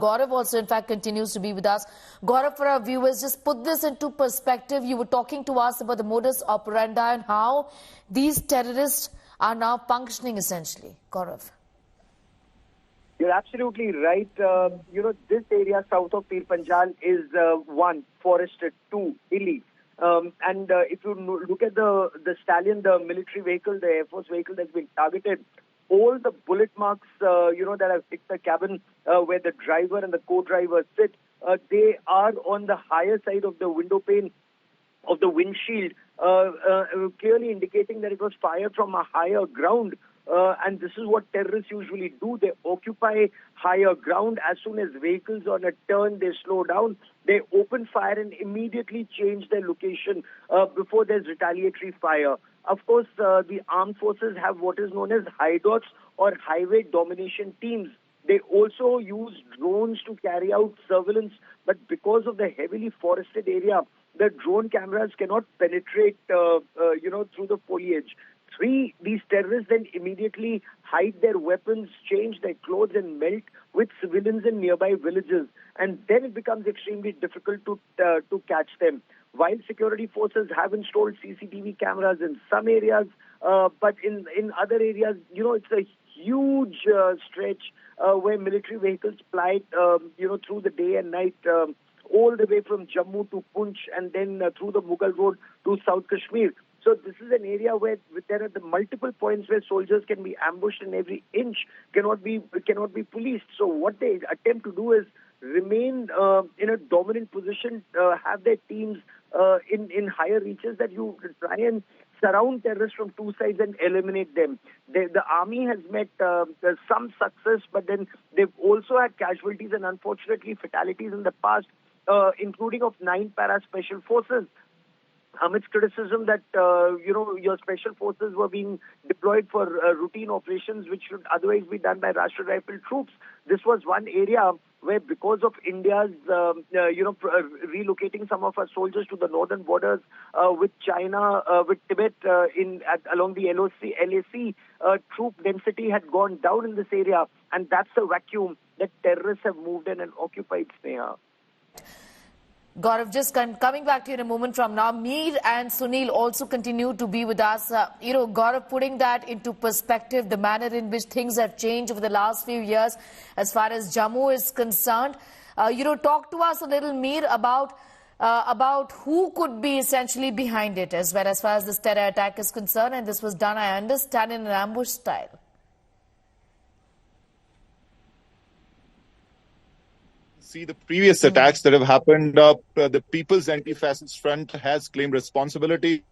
Gaurav also, in fact, continues to be with us. Gaurav, for our viewers, just put this into perspective. You were talking to us about the modus operandi and how these terrorists are now functioning, essentially. Gaurav. You're absolutely right. This area south of Pir Panjal is one, forested, two, hilly. If you look at the stallion, the military vehicle, the Air Force vehicle that's been targeted, all the bullet marks, that have hit the cabin where the driver and the co-driver sit, they are on the higher side of the window pane of the windshield, clearly indicating that it was fired from a higher ground. And this is what terrorists usually do. They occupy higher ground. As soon as vehicles on a turn, they slow down. They open fire and immediately change their location before there's retaliatory fire. Of course, the armed forces have what is known as HIDOTs or highway domination teams. They also use drones to carry out surveillance, but because of the heavily forested area, the drone cameras cannot penetrate, through the foliage. These terrorists then immediately hide their weapons, change their clothes and melt with civilians in nearby villages. And then it becomes extremely difficult to catch them. While security forces have installed CCTV cameras in some areas, but in other areas, it's a huge stretch where military vehicles ply, through the day and night, all the way from Jammu to Poonch and then through the Mughal Road to South Kashmir. So this is an area where there are the multiple points where soldiers can be ambushed and every inch cannot be policed. So what they attempt to do is remain in a dominant position, have their teams in higher reaches that you try and surround terrorists from two sides and eliminate them. The army has met some success, but then they've also had casualties and unfortunately fatalities in the past, including of 9 para-special forces. Amidst criticism that, your special forces were being deployed for routine operations which should otherwise be done by Rashtriya Rifles troops. This was one area where because of India's, relocating some of our soldiers to the northern borders with China, with Tibet along the LAC, troop density had gone down in this area. And that's the vacuum that terrorists have moved in and occupied, Sneha. Gaurav, just coming back to you in a moment from now, Mir and Sunil also continue to be with us. Gaurav, putting that into perspective, the manner in which things have changed over the last few years as far as Jammu is concerned. Talk to us a little, Mir, about who could be essentially behind it as well as far as this terror attack is concerned. And this was done, I understand, in an ambush style. See the previous attacks that have happened, the People's Anti-Fascist Front has claimed responsibility.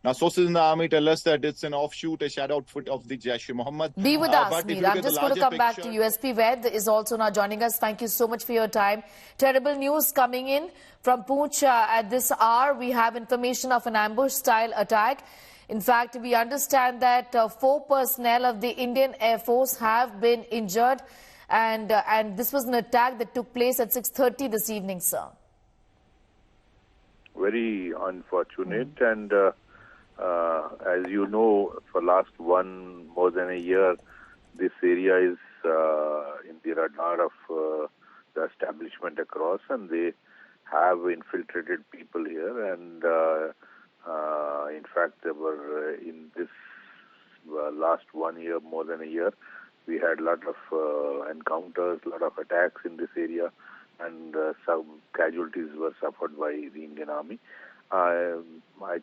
Now, sources in the army tell us that it's an offshoot, a shadow outfit of the Jaish-e-Mohammed. Be with us, Mir. I'm just going to come back to USP Ved is also now joining us. Thank you so much for your time. Terrible news coming in from Poonch at this hour. We have information of an ambush-style attack. In fact, we understand that 4 personnel of the Indian Air Force have been injured. And this was an attack that took place at 6:30 this evening, sir. Very unfortunate. And as you know, for last more than a year, this area is in the radar of the establishment across, and they have infiltrated people here. And in fact, there were in this last 1 year, more than a year, we had a lot of encounters, a lot of attacks in this area, and some casualties were suffered by the Indian Army. I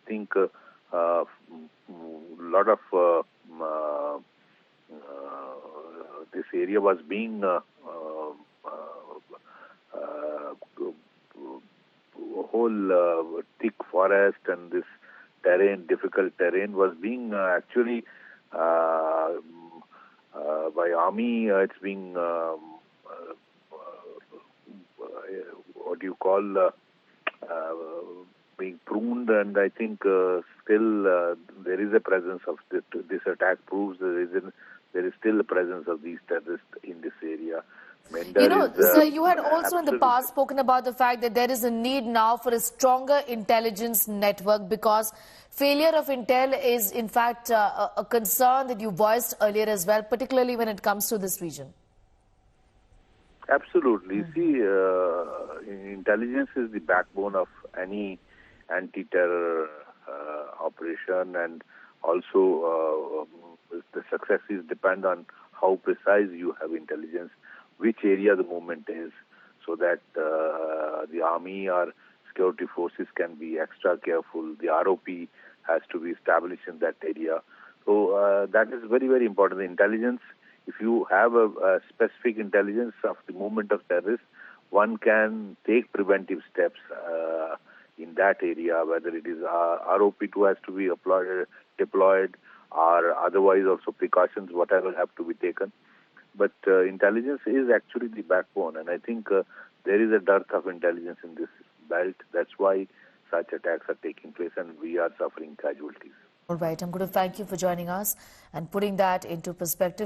think a lot of this area was being whole thick forest, and this difficult terrain was being actually by army, it's being what do you call being pruned, and I think still there is a presence of this attack proves there is still a presence of these terrorists in this area. Sir, you had also in the past spoken about the fact that there is a need now for a stronger intelligence network because failure of intel is in fact a concern that you voiced earlier as well, particularly when it comes to this region. Absolutely. See, intelligence is the backbone of any anti-terror operation, and also the successes depend on how precise you have intelligence, which area the movement is, so that the army or security forces can be extra careful. The ROP has to be established in that area. So that is very, very important. The intelligence, if you have a specific intelligence of the movement of terrorists, one can take preventive steps in that area, whether it is ROP2 has to be deployed, or otherwise also precautions, whatever have to be taken. But intelligence is actually the backbone, and I think there is a dearth of intelligence in this belt. That's why such attacks are taking place, and we are suffering casualties. All right, I'm going to thank you for joining us and putting that into perspective.